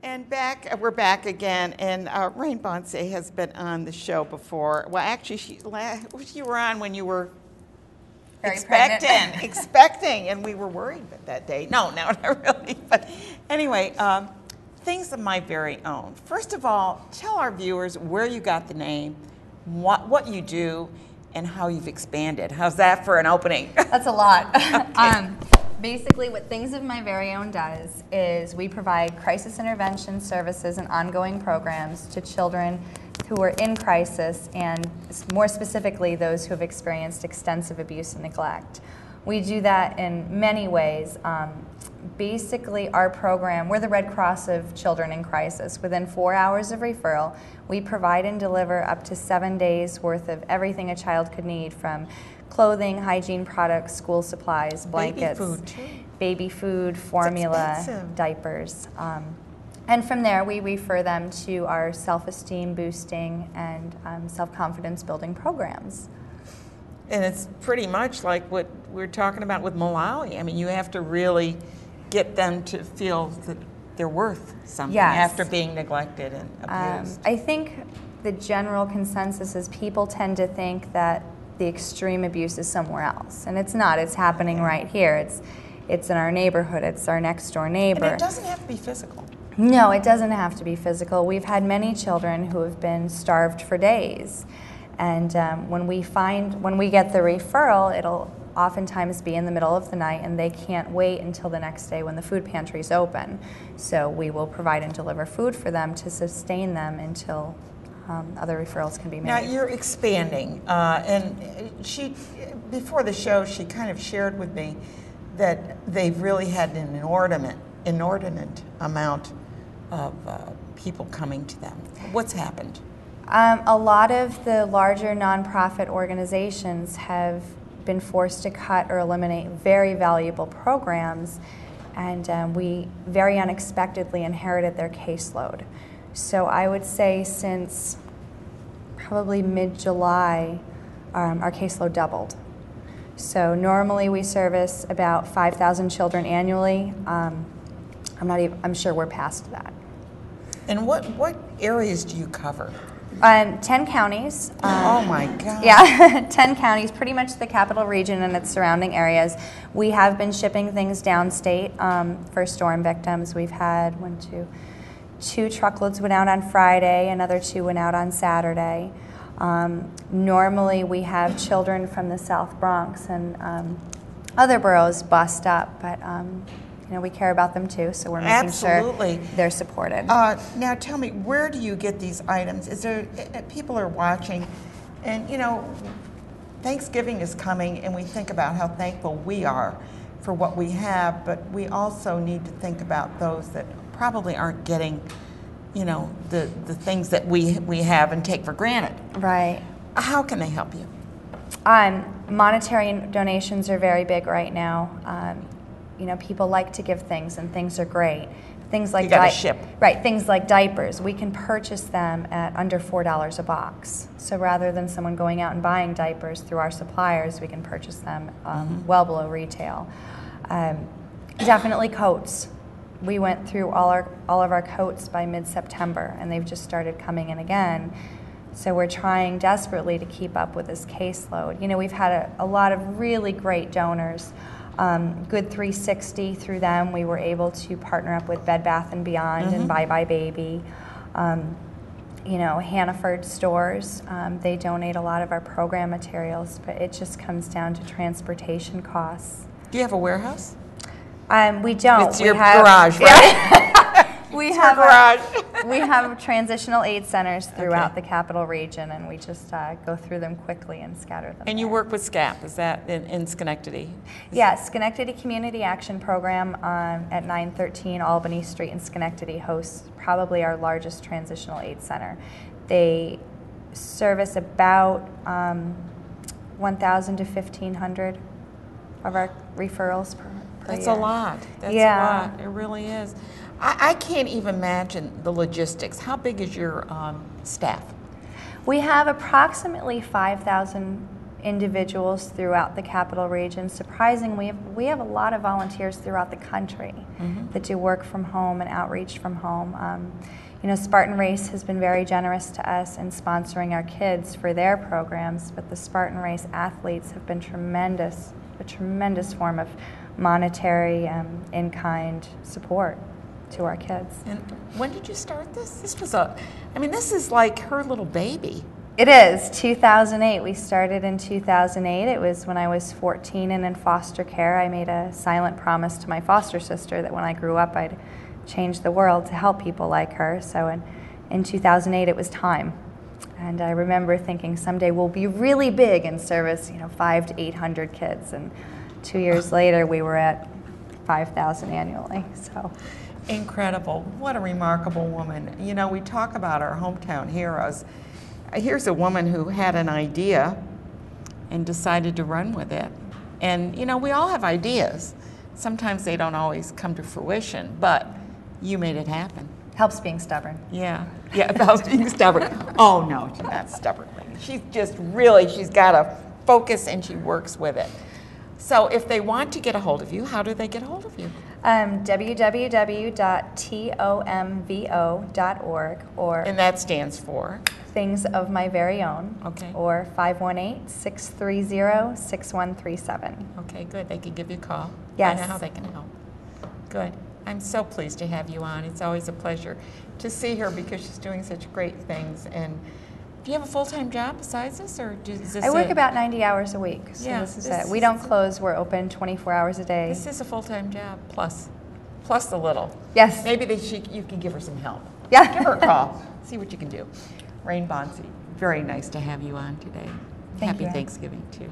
And we're back again, and Rayn Boncie has been on the show before. Well, actually, you were on when you were Very expecting, and we were worried that day. No, not really. But anyway, things of my very own. First of all, tell our viewers where you got the name, what you do, and how you've expanded. How's that for an opening? That's a lot. Okay. Basically, what Things of My Very Own does is we provide crisis intervention services and ongoing programs to children who are in crisis, and more specifically, those who have experienced extensive abuse and neglect. We do that in many ways. Basically, our program, we're the Red Cross of children in crisis. Within 4 hours of referral, we provide and deliver up to 7 days worth of everything a child could need, from clothing, hygiene products, school supplies, blankets, baby food, formula, diapers. And from there, we refer them to our self-esteem boosting and self-confidence building programs. And it's pretty much like what we're talking about with Malawi. I mean, you have to really get them to feel that they're worth something after being neglected and abused. I think the general consensus is people tend to think that the extreme abuse is somewhere else, and it's not. It's happening right here. It's in our neighborhood. It's our next door neighbor. And it doesn't have to be physical. No, it doesn't have to be physical. We've had many children who have been starved for days, and when we get the referral, it'll oftentimes be in the middle of the night, and they can't wait until the next day when the food pantry's open. So we will provide and deliver food for them to sustain them until other referrals can be made. Now you're expanding, and before the show, she kind of shared with me that they've really had an inordinate amount of people coming to them. What's happened? A lot of the larger nonprofit organizations have been forced to cut or eliminate very valuable programs, and we very unexpectedly inherited their caseload. So I would say since probably mid-July, our caseload doubled. So normally we service about 5,000 children annually. I'm sure we're past that. And what areas do you cover? 10 counties. Oh my God. Yeah, 10 counties, pretty much the capital region and its surrounding areas. We have been shipping things downstate for storm victims. We've had 2 truckloads went out on Friday, another 2 went out on Saturday. Normally we have children from the South Bronx and other boroughs bust up, but we care about them too, so we're making sure they're supported. Now tell me, where do you get these items? Is there, people are watching, and Thanksgiving is coming, and we think about how thankful we are for what we have, but we also need to think about those that probably aren't getting, the things that we have and take for granted. Right. How can they help you? Monetary donations are very big right now. People like to give things, and things are great. Things like you gotta ship. Right, things like diapers, we can purchase them at under $4 a box. So rather than someone going out and buying diapers through our suppliers, we can purchase them well below retail. Definitely coats. We went through all of our coats by mid-September, and they've just started coming in again. So we're trying desperately to keep up with this caseload. We've had a lot of really great donors. Good 360, through them we were able to partner up with Bed Bath & Beyond and Bye Bye Baby. Hannaford stores, they donate a lot of our program materials, but it just comes down to transportation costs. Do you have a warehouse? We don't. It's your garage, right? We have transitional aid centers throughout the capital region, and we just go through them quickly and scatter them. And you work with SCAP, is that in Schenectady? Yes, Schenectady Community Action Program at 913 Albany Street in Schenectady hosts probably our largest transitional aid center. They service about 1,000 to 1,500 of our referrals per year. That's a lot. That's a lot. It really is. I can't even imagine the logistics. How big is your staff? We have approximately 5,000 individuals throughout the capital region. Surprisingly, we have a lot of volunteers throughout the country that do work from home and outreach from home. You know, Spartan Race has been very generous to us in sponsoring our kids for their programs, but the Spartan Race athletes have been tremendous, a tremendous form of monetary in-kind support to our kids. And when did you start this? This was this is like her little baby. It is, 2008. We started in 2008. It was when I was 14 and in foster care. I made a silent promise to my foster sister that when I grew up I'd change the world to help people like her. So in 2008 it was time. And I remember thinking someday we'll be really big and service 500 to 800 kids. And 2 years later we were at 5,000 annually. So. Incredible. What a remarkable woman. You know, we talk about our hometown heroes. Here's a woman who had an idea and decided to run with it. And, you know, we all have ideas. Sometimes they don't always come to fruition, but you made it happen. Helps being stubborn. Yeah, it helps being stubborn. Oh, no, she's not stubborn. She's just really, she's got a focus and she works with it. So if they want to get a hold of you, how do they get a hold of you? www.tomvo.org, or and that stands for Things of My Very Own. Okay. Or 518-630-6137. Okay, good. They can give you a call. Yes. I know how they can help. Good. I'm so pleased to have you on. It's always a pleasure to see her because she's doing such great things. And do you have a full-time job besides this, or is this I work about 90 hours a week, so yeah, this is it. We don't close. We're open 24 hours a day. This is a full-time job, plus a little. Yes. Maybe you can give her some help. Yeah. Give her a call. See what you can do. Rayn Boncie, very nice to have you on today. Thank Happy you. Thanksgiving, too.